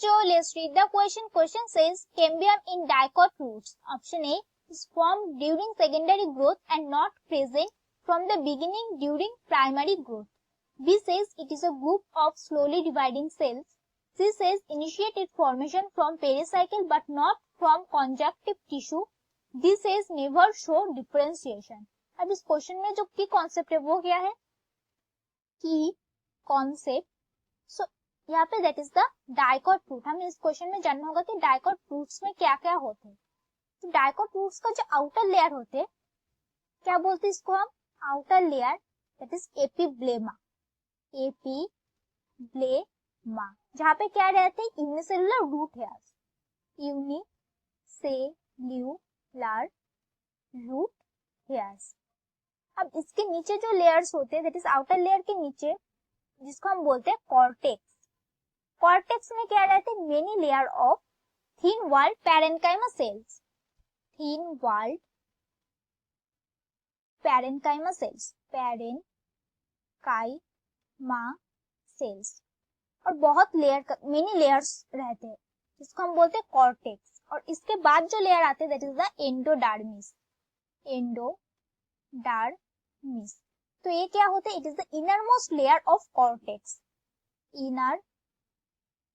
So let's read the question. Question says cambium in dicot roots. Option A is formed during secondary growth and not present from the beginning during primary growth. B says it is a group of slowly dividing cells. C says initiated formation from pericycle but not from conjunctive tissue. D says never show differentiation. अब इस question में जो की concept है वो क्या है? की कॉन्सेप्ट. सो यहाँ पे that is the dicot root. हमें इस क्वेश्चन में जानना होगा कि डाइकोट रूट्स में क्या क्या होते हैं. तो डाइकोट रूट्स का जो आउटर लेयर होते हैं, क्या बोलते हैं इसको हम? Outer layer, that is epiblema. Epiblema, जहाँ पे क्या रहते हैं? Unicellular root hairs. Unicellular root hairs. अब इसके नीचे जो लेयर्स होते हैं, दैट इज आउटर लेयर के नीचे, जिसको हम बोलते हैं कॉर्टेक्स. कॉर्टेक्स में क्या रहते हैं? Many layer of thin walled parenchyma cells. Thin walled parenchyma cells. Parenchyma cells. और बहुत लेयर, मेनी लेयर्स रहते हैं, जिसको हम बोलते हैं कॉर्टेक्स. और इसके बाद जो लेयर आते हैं, that is the endodermis. Endodermis. तो ये क्या होते हैं? It is the inner most layer of cortex. Inner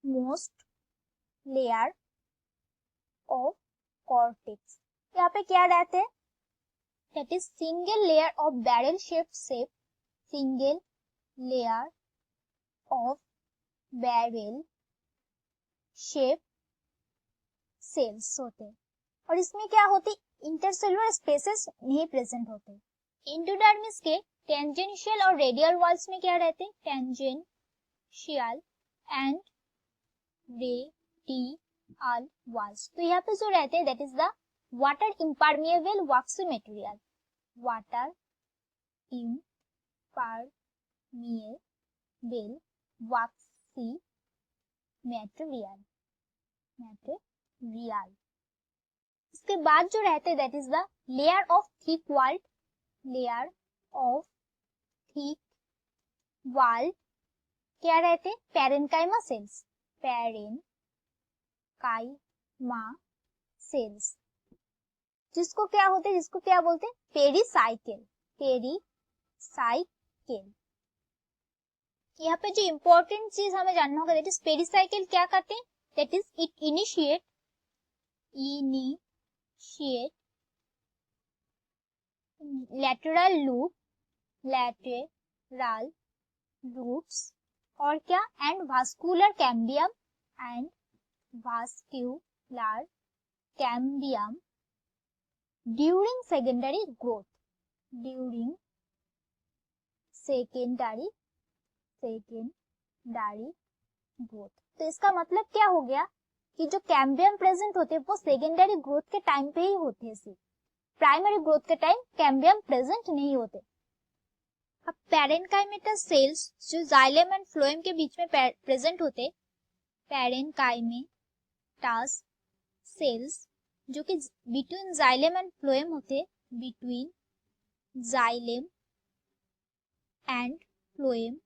most layer of cortex. यहाँ पे क्या रहते हैं? That is single layer of barrel shaped shape. Single layer of barrel shape cells होते हैं. और इसमें क्या होती है? इंटरसेलुलर स्पेसेस नहीं प्रेजेंट होते. एंडोडर्मिस के टेंजेंशियल और रेडियल वॉल्स में क्या रहते हैं? Tangential and radial walls. तो यहाँ पे जो रहते हैं, that is the water impermeable waxy material. Water impermeable waxy material. इसके बाद जो रहते हैं, that is the layer of thick walled. Layer of thick walled क्या रहते हैं? Parenchyma cells. पैरेन्काइमा सेल्स, जिसको क्या होते हैं? जिसको क्या बोलते हैं? पेरिसाइकिल. पेरिसाइकिल. यहाँ पे जो इंपॉर्टेंट चीज हमें जानना होगा, दैट इज पेरिसाइकिल क्या करते हैं? That is it initiate lateral loop, lateral loops और क्या? and vascular cambium during secondary growth. तो इसका मतलब क्या हो गया कि जो कैम्बियम प्रेजेंट होते हैं वो सेकेंडरी ग्रोथ के टाइम पे ही होते हैं. सिर्फ प्राइमरी ग्रोथ के टाइम कैम्बियम प्रेजेंट नहीं होते. अब पैरेन्काइमेटस सेल्स जो जाइलम एंड फ्लोएम के बीच में प्रेजेंट होते, पैरेन्काइमेटस सेल्स जो कि बिटवीन जाइलम एंड फ्लोएम होते, बिटवीन जाइलम एंड फ्लोएम,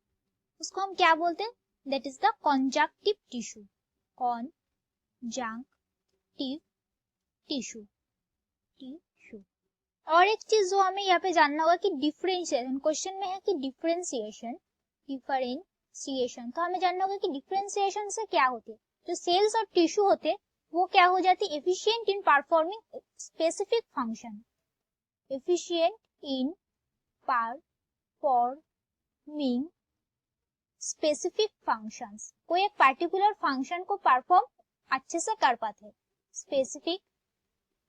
उसको हम क्या बोलते हैं? That is the conjunctive tissue. Conjunctive tissue. और एक चीज जो हमें यहाँ पे जानना होगा कि डिफरेंशिएशन, क्वेश्चन में है कि डिफरेंशिएशन. तो हमें जानना होगा कि डिफरेंशिएशन से क्या होती है. जो सेल्स और टिश्यू होते वो क्या हो जाती है? Efficient in performing specific function. Efficient in performing specific functions. कोई एक पर्टिकुलर फंक्शन को परफॉर्म अच्छे से कर पाते हैं. Specific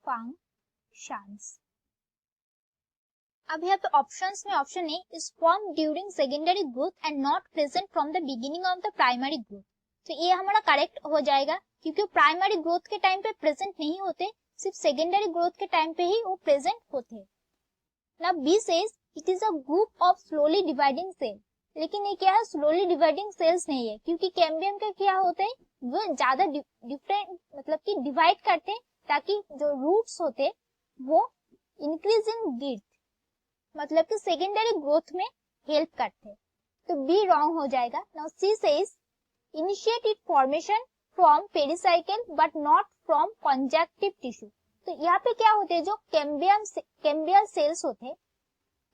functions. अब यहाँ पे ऑप्शंस में option A is form during secondary growth and not present from the beginning of the primary growth. तो ये हमारा करेक्ट हो जाएगा, क्योंकि प्राइमरी ग्रोथ के टाइम पे प्रेजेंट नहीं होते, सिर्फ सेकेंडरी ग्रोथ के टाइम पे ही वो प्रेजेंट होते हैं. Now B says it is a group of slowly dividing cell. लेकिन ये क्या है? स्लोली डिवाइडिंग सेल्स नहीं है, क्योंकि कैम्बियम का क्या होता है? वो ज्यादा डिफरेंट मतलब कि डिवाइड करते हैं, ताकि जो रूट्स होते वो इंक्रीज इन विड्थ, मतलब कि सेकेंडरी ग्रोथ में हेल्प करते हैं. तो बी रॉन्ग हो जाएगा. Now she says initiated formation from pericycle but not from conjunctive tissue. तो यहाँ पे क्या होते हैं, जो कैम्बियल सेल्स होते हैं,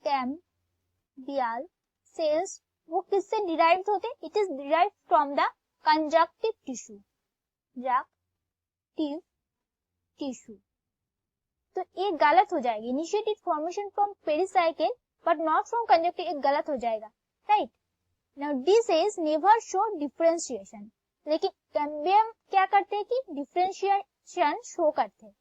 कैम्बियल सेल्स वो किससे डिराइव्ड होते हैं? It is derived from the conjunctive tissue, conjunctive tissue. तो ये गलत हो जाएगी, initiated formation from pericycle but not from conjunctive, एक गलत हो जाएगा, right. Now this is never show differentiation, लेकिन कैम्बियम क्या करते हैं कि डिफरेंशिएशन शो करते हैं,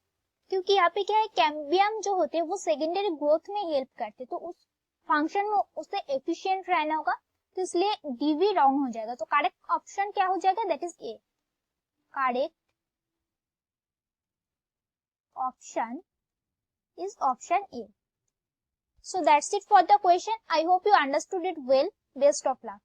क्योंकि यहाँ पे क्या है, कैम्बियम जो होते हैं वो सेकेंडरी ग्रोथ में हेल्प करते हैं, तो उस फंक्शन में उससे एफिशिएंट रहना होगा, तो इसलिए डी भी रॉन्ग हो जाएगा। तो करेक्ट ऑप्शन क्या हो जाएगा, that is a, correct option is option A. So that's it for the question. I hope you understood it well. Best of luck.